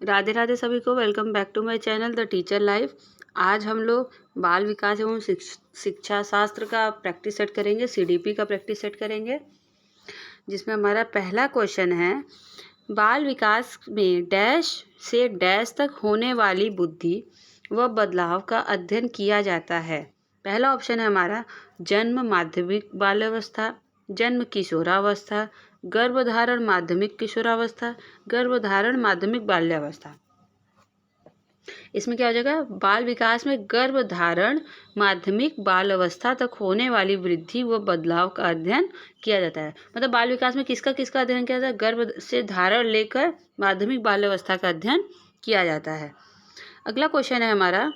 राधे राधे सभी को। Welcome back to my channel the teacher life. आज हम लोग बाल विकास एवं शिक्षा शास्त्र का प्रैक्टिस सेट करेंगे, सीडीपी का प्रैक्टिस सेट करेंगे, जिसमें हमारा पहला क्वेश्चन है, बाल विकास में डैश से डैश तक होने वाली बुद्धि व बदलाव का अध्ययन किया जाता है। पहला ऑप्शन है हमारा जन्म माध्यमिक बाल्यावस्था, जन्म किशोरावस्था, गर्भधारण माध्यमिक किशोरावस्था, गर्भधारण माध्यमिक बाल्यावस्था। इसमें क्या हो जाएगा, बाल विकास में गर्भधारण माध्यमिक बाल अवस्था तक होने वाली वृद्धि व बदलाव का अध्ययन किया जाता है। मतलब बाल विकास में किसका किसका अध्ययन किया जाता है, गर्भ से धारण लेकर माध्यमिक बाल अवस्था का अध्ययन किया जाता है। अगला क्वेश्चन है हमारा,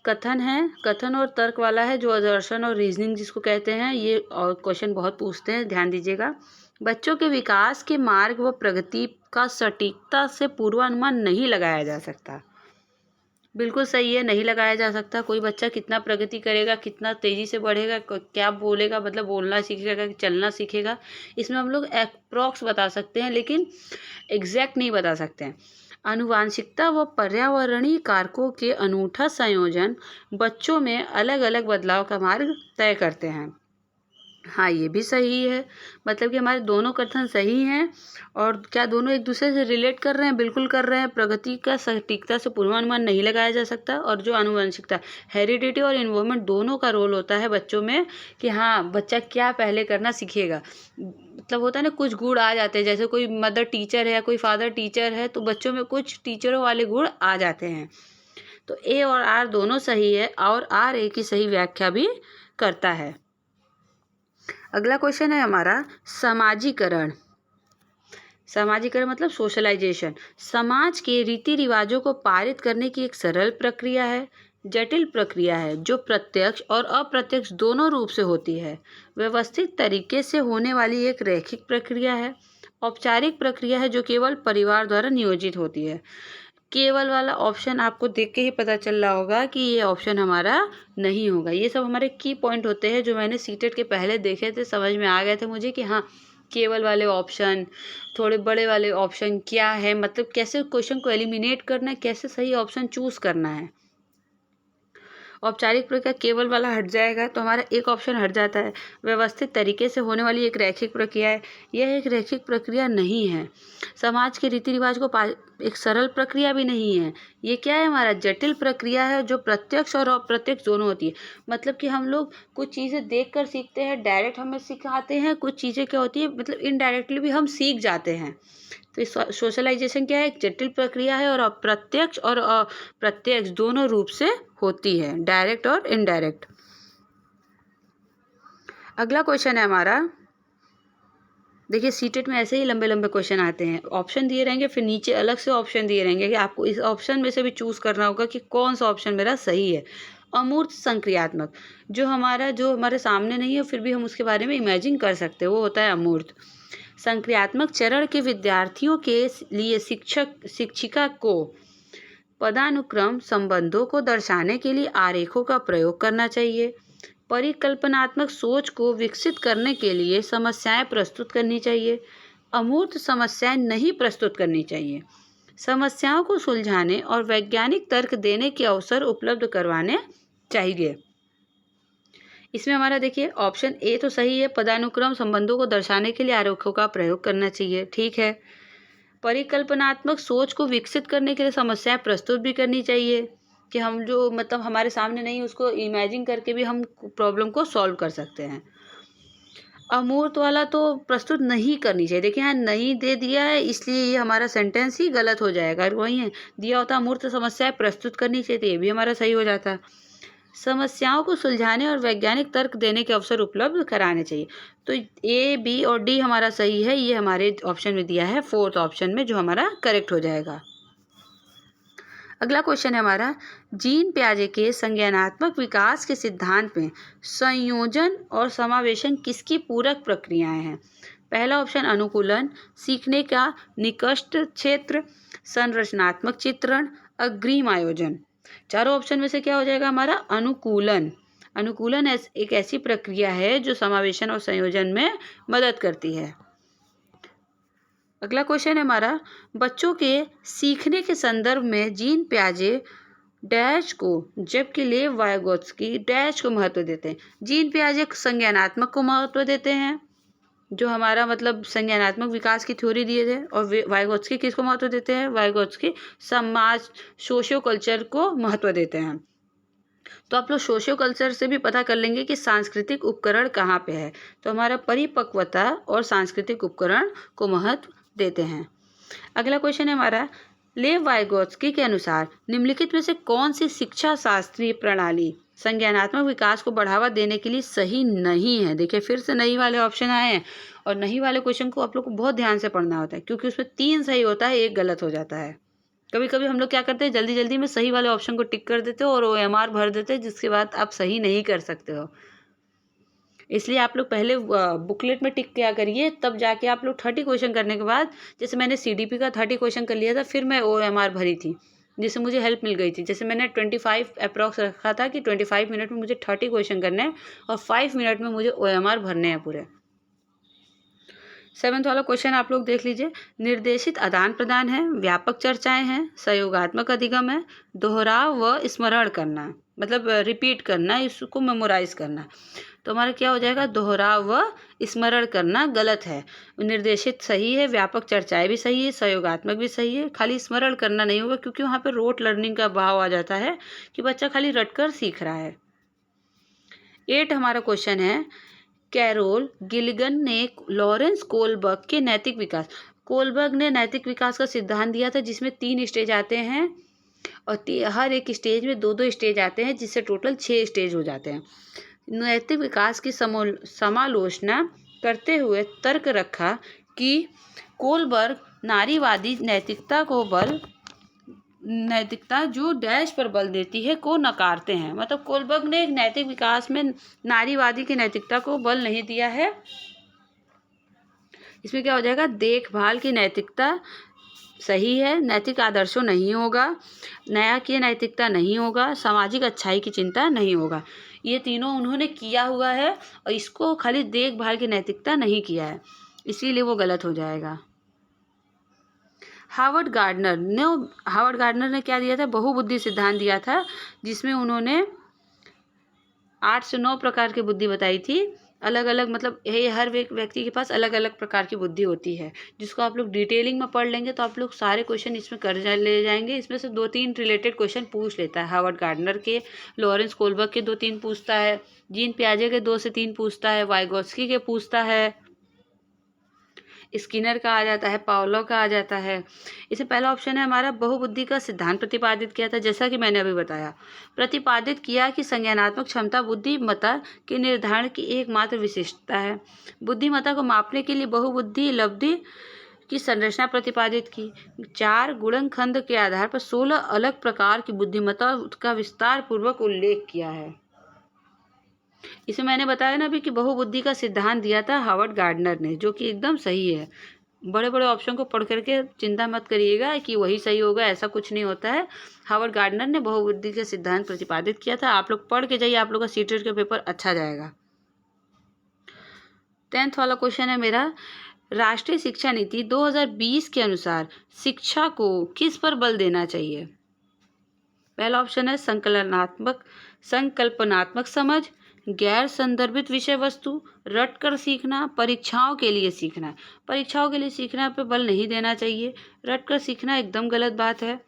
कथन है, कथन और तर्क वाला है, जो दर्शन और रीजनिंग जिसको कहते हैं। ये और क्वेश्चन बहुत पूछते हैं, ध्यान दीजिएगा। बच्चों के विकास के मार्ग व प्रगति का सटीकता से पूर्वानुमान नहीं लगाया जा सकता। बिल्कुल सही है, नहीं लगाया जा सकता। कोई बच्चा कितना प्रगति करेगा, कितना तेजी से बढ़ेगा, क्या बोलेगा, मतलब बोलना सीखेगा, चलना सीखेगा, इसमें हम लोग अप्रॉक्स बता सकते हैं, लेकिन एग्जैक्ट नहीं बता सकते हैं। आनुवांशिकता व पर्यावरणीय कारकों के अनूठा संयोजन बच्चों में अलग अलग बदलाव का मार्ग तय करते हैं। हाँ, ये भी सही है। मतलब कि हमारे दोनों कथन सही हैं। और क्या दोनों एक दूसरे से रिलेट कर रहे हैं? बिल्कुल कर रहे हैं। प्रगति का सटीकता से पूर्वानुमान नहीं लगाया जा सकता। और जो आनुवंशिकता, हेरिडिटी और इन्वायरमेंट दोनों का रोल होता है बच्चों में, कि हाँ बच्चा क्या पहले करना सीखेगा। मतलब होता है ना, कुछ गुण आ जाते हैं, जैसे कोई मदर टीचर है या कोई फादर टीचर है, तो बच्चों में कुछ टीचरों वाले गुण आ जाते हैं। तो ए और आर दोनों सही है, और आर ए की सही व्याख्या भी करता है। अगला क्वेश्चन है हमारा, समाजीकरण। समाजीकरण मतलब सोशलाइजेशन। समाज के रीति रिवाजों को पारित करने की एक सरल प्रक्रिया है, जटिल प्रक्रिया है, जो प्रत्यक्ष और अप्रत्यक्ष दोनों रूप से होती है। व्यवस्थित तरीके से होने वाली एक रैखिक प्रक्रिया है। औपचारिक प्रक्रिया है, जो केवल परिवार द्वारा नियोजित होती है। केवल वाला ऑप्शन आपको देख के ही पता चल रहा होगा कि ये ऑप्शन हमारा नहीं होगा। ये सब हमारे की पॉइंट होते हैं, जो मैंने सीटेट के पहले देखे थे, समझ में आ गए थे मुझे कि हाँ, केवल वाले ऑप्शन, थोड़े बड़े वाले ऑप्शन क्या है, मतलब कैसे क्वेश्चन को एलिमिनेट करना है, कैसे सही ऑप्शन चूज करना है। औपचारिक प्रक्रिया केवल वाला हट जाएगा, तो हमारा एक ऑप्शन हट जाता है। व्यवस्थित तरीके से होने वाली एक रैखिक प्रक्रिया है, यह एक रैखिक प्रक्रिया नहीं है। समाज के रीति रिवाज को एक सरल प्रक्रिया भी नहीं है। ये क्या है, हमारा जटिल प्रक्रिया है, जो प्रत्यक्ष और अप्रत्यक्ष दोनों होती है। मतलब कि हम लोग कुछ चीज़ें देख कर सीखते हैं, डायरेक्ट हमें सिखाते हैं। कुछ चीज़ें क्या होती है, मतलब इनडायरेक्टली भी हम सीख जाते हैं। तो सोशलाइजेशन क्या है, एक जटिल प्रक्रिया है, और अप्रत्यक्ष और अप्रत्यक्ष दोनों रूप से होती है, डायरेक्ट और इनडायरेक्ट। अगला क्वेश्चन है हमारा, देखिए सीटेट में ऐसे ही लंबे लंबे क्वेश्चन आते हैं। ऑप्शन दिए रहेंगे, फिर नीचे अलग से ऑप्शन दिए रहेंगे कि आपको इस ऑप्शन में से भी चूज करना होगा कि कौन सा ऑप्शन मेरा सही है। अमूर्त संक्रियात्मक, जो हमारे सामने नहीं है, फिर भी हम उसके बारे में इमेजिन कर सकते हैं, वो होता है अमूर्त। संक्रियात्मक चरण के विद्यार्थियों के लिए शिक्षिका को पदानुक्रम संबंधों को दर्शाने के लिए आरेखों का प्रयोग करना चाहिए। परिकल्पनात्मक सोच को विकसित करने के लिए समस्याएं प्रस्तुत करनी चाहिए। अमूर्त समस्याएं नहीं प्रस्तुत करनी चाहिए। समस्याओं को सुलझाने और वैज्ञानिक तर्क देने के अवसर उपलब्ध करवाने चाहिए। इसमें हमारा देखिए ऑप्शन ए तो सही है, पदानुक्रम संबंधों को दर्शाने के लिए आरेखों का प्रयोग करना चाहिए, ठीक है। परिकल्पनात्मक सोच को विकसित करने के लिए समस्याएं प्रस्तुत भी करनी चाहिए, कि हम जो मतलब हमारे सामने नहीं, उसको इमेजिन करके भी हम प्रॉब्लम को सॉल्व कर सकते हैं। अमूर्त वाला तो प्रस्तुत नहीं करनी चाहिए। देखिए यहाँ नहीं दे दिया है, इसलिए ये हमारा सेंटेंस ही गलत हो जाएगा। अगर वही है दिया होता अमूर्त समस्याएं प्रस्तुत करनी चाहिए, तो ये भी हमारा सही हो जाता। समस्याओं को सुलझाने और वैज्ञानिक तर्क देने के अवसर उपलब्ध कराने चाहिए। तो ए, बी और डी हमारा सही है, ये हमारे ऑप्शन में दिया है, फोर्थ ऑप्शन में, जो हमारा करेक्ट हो जाएगा। अगला क्वेश्चन है हमारा, जीन पियाजे के संज्ञानात्मक विकास के सिद्धांत में संयोजन और समावेशन किसकी पूरक प्रक्रियाएं हैं? पहला ऑप्शन अनुकूलन, सीखने का निकष्ट क्षेत्र, संरचनात्मक चित्रण, अग्रिम आयोजन। चारों ऑप्शन में से क्या हो जाएगा हमारा? अनुकूलन। अनुकूलन एक ऐसी प्रक्रिया है जो समावेशन और संयोजन में मदद करती है। अगला क्वेश्चन है हमारा, बच्चों के सीखने के संदर्भ में जीन पियाजे डैश को जबकि लेव वाइगोत्स्की डैश को महत्व देते हैं। जीन पियाजे संज्ञानात्मक को महत्व देते हैं, जो हमारा मतलब संज्ञानात्मक विकास की थ्योरी दिए थे, और वाइगोत्स्की किसको महत्व देते हैं? वाइगोत्स्की समाज सोशियो कल्चर को महत्व देते हैं। तो आप लोग सोशियो कल्चर से भी पता कर लेंगे कि सांस्कृतिक उपकरण कहाँ पे है। तो हमारा परिपक्वता और सांस्कृतिक उपकरण को महत्व देते हैं। अगला क्वेश्चन है हमारा, लेव वाइगोत्स्की के अनुसार निम्नलिखित में से कौन सी शिक्षा शास्त्रीय प्रणाली संज्ञानात्मक विकास को बढ़ावा देने के लिए सही नहीं है? देखिए फिर से नहीं वाले ऑप्शन आए हैं, और नहीं वाले क्वेश्चन को आप लोग को बहुत ध्यान से पढ़ना होता है, क्योंकि उसमें 3 सही होता है, 1 गलत हो जाता है। कभी कभी हम लोग क्या करते हैं, जल्दी जल्दी में सही वाले ऑप्शन को टिक कर देते हो और OMR भर देते हैं, जिसके बाद आप सही नहीं कर सकते हो। इसलिए आप लोग पहले बुकलेट में टिक किया करिए, तब जाके आप लोग 30 क्वेश्चन करने के बाद, जैसे मैंने CDP का 30 क्वेश्चन कर लिया था, फिर मैं OMR भरी थी, जिससे मुझे हेल्प मिल गई थी। जैसे मैंने 25 अप्रॉक्स रखा था कि 25 मिनट में मुझे 30 क्वेश्चन करने हैं और 5 मिनट में मुझे OMR भरने हैं पूरे। 7th वाला क्वेश्चन आप लोग देख लीजिए, निर्देशित आदान प्रदान है, व्यापक चर्चाएं हैं, सहयोगात्मक अधिगम है, दोहराव व स्मरण करना, मतलब रिपीट करना, इसको मेमोराइज करना। तो हमारा क्या हो जाएगा? दोहराव व स्मरण करना गलत है। निर्देशित सही है, व्यापक चर्चाएं भी सही है, सहयोगात्मक भी सही है, खाली स्मरण करना नहीं होगा, क्योंकि वहाँ पे रोट लर्निंग का भाव आ जाता है कि बच्चा खाली रटकर सीख रहा है। 8 हमारा क्वेश्चन है, कैरोल गिलिगन ने लॉरेंस कोलबर्ग के नैतिक विकास, कोलबर्ग ने नैतिक विकास का सिद्धांत दिया था, जिसमें 3 स्टेज आते हैं, और हर एक स्टेज में 2-2 स्टेज आते हैं, जिससे टोटल 6 स्टेज हो जाते हैं। नैतिक विकास की समालोचना करते हुए तर्क रखा कि कोलबर्ग नारीवादी नैतिकता जो डैश पर बल देती है को नकारते हैं। मतलब कोलबर्ग ने एक नैतिक विकास में नारीवादी की नैतिकता को बल नहीं दिया है। इसमें क्या हो जाएगा? देखभाल की नैतिकता सही है, नैतिक आदर्शों नहीं होगा, न्याय की नैतिकता नहीं होगा, सामाजिक अच्छाई की चिंता नहीं होगा। ये तीनों उन्होंने किया हुआ है, और इसको खाली देखभाल की नैतिकता नहीं किया है, इसीलिए वो गलत हो जाएगा। हावर्ड गार्डनर ने क्या दिया था? बहुबुद्धि सिद्धांत दिया था, जिसमें उन्होंने 8 से 9 प्रकार की बुद्धि बताई थी। अलग अलग मतलब ये हर व्यक्ति के पास अलग अलग प्रकार की बुद्धि होती है, जिसको आप लोग डिटेलिंग में पढ़ लेंगे तो आप लोग सारे क्वेश्चन इसमें ले जाएंगे। इसमें से 2-3 रिलेटेड क्वेश्चन पूछ लेता है। हावर्ड गार्डनर के, लॉरेंस कोलबर्ग के 2-3 पूछता है, जीन पियाजे के 2 से 3 पूछता है, वाइगोत्स्की के पूछता है, स्किनर का आ जाता है, पावलोव का आ जाता है। इसमें पहला ऑप्शन है हमारा, बहुबुद्धि का सिद्धांत प्रतिपादित किया था, जैसा कि मैंने अभी बताया। प्रतिपादित किया कि संज्ञानात्मक क्षमता बुद्धिमत्ता के निर्धारण की एकमात्र विशिष्टता है। बुद्धिमत्ता को मापने के लिए बहुबुद्धि लब्धि की संरचना प्रतिपादित की। 4 गुणनखंड के आधार पर 16 अलग प्रकार की बुद्धिमत्ता का विस्तार पूर्वक उल्लेख किया है। इसमें मैंने बताया ना अभी कि बहुबुद्धि का सिद्धांत दिया था हावर्ड गार्डनर ने, जो कि एकदम सही है। बड़े बड़े ऑप्शन को पढ़ करके चिंता मत करिएगा कि वही सही होगा, ऐसा कुछ नहीं होता है। हावर्ड गार्डनर ने बहुबुद्धि का सिद्धांत प्रतिपादित किया था। आप लोग पढ़ के जाइए, आप लोग का सीटेट का पेपर अच्छा जाएगा। 10th वाला क्वेश्चन है मेरा, राष्ट्रीय शिक्षा नीति 2020 के अनुसार शिक्षा को किस पर बल देना चाहिए? पहला ऑप्शन है संकल्पनात्मक समझ, गैर संदर्भित विषय वस्तु, रट कर सीखना, परीक्षाओं के लिए सीखना। परीक्षाओं के लिए सीखना पे बल नहीं देना चाहिए। रट कर सीखना एकदम गलत बात है।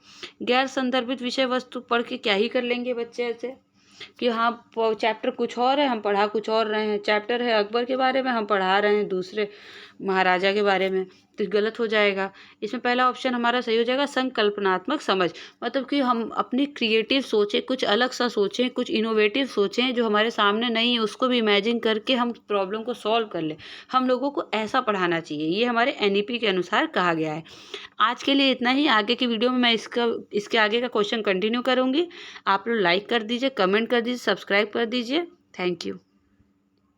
गैर संदर्भित विषय वस्तु पढ़ के क्या ही कर लेंगे बच्चे ऐसे कि हाँ चैप्टर कुछ और है, हम पढ़ा कुछ और रहे हैं। चैप्टर है अकबर के बारे में, हम पढ़ा रहे हैं दूसरे महाराजा के बारे में, तो गलत हो जाएगा। इसमें पहला ऑप्शन हमारा सही हो जाएगा संकल्पनात्मक समझ, मतलब कि हम अपनी क्रिएटिव सोचें, कुछ अलग सा सोचें, कुछ इनोवेटिव सोचें जो हमारे सामने नहीं है, उसको भी इमेजिन करके हम प्रॉब्लम को सॉल्व कर लें। हम लोगों को ऐसा पढ़ाना चाहिए, ये हमारे NEP के अनुसार कहा गया है। आज के लिए इतना ही। आगे की वीडियो में मैं इसके आगे का क्वेश्चन कंटिन्यू करूँगी। आप लोग लाइक कर दीजिए, कमेंट कर दीजिए, सब्सक्राइब कर दीजिए। Thank you.